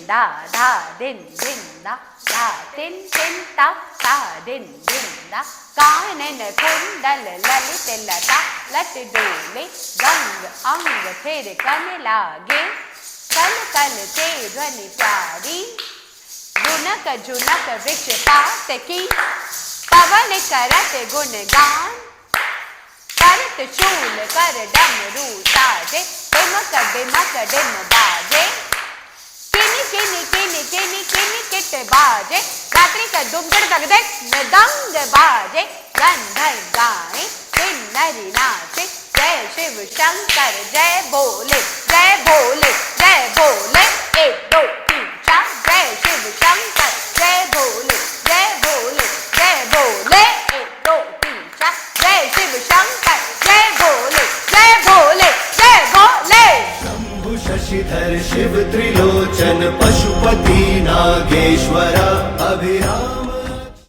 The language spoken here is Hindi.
दा धा दिन दिन दा धा तिन तिन ता ता दिन दिन दा कानन कुंडल ललित लता लट डोले गंग अंग फिर कन लागे कल कल ते ध्वनि प्यारी जुनक जुनक वृक्ष पात की पवन करत गुणगान करत शूल कर डमरू साजे डिमक डिमक डिम बाजे किनी किनी किनी किनी किनी किट बाजे रात्रि का दुमगड़ दगदग मृदंग बाजे गंधर गाए किन्नरी नाचे जय शिव शंकर जय भोले जय भोले जय भोले 1 2 3 4 जय शिव शंकर जय भोले जय भोले जय भोले 1 2 3 4 जय शिव शंकर जय भोले जय भोले जय भोले शंभु शशिधर शिव त्रिलोचन पशुपति नागेश्वर अभिरा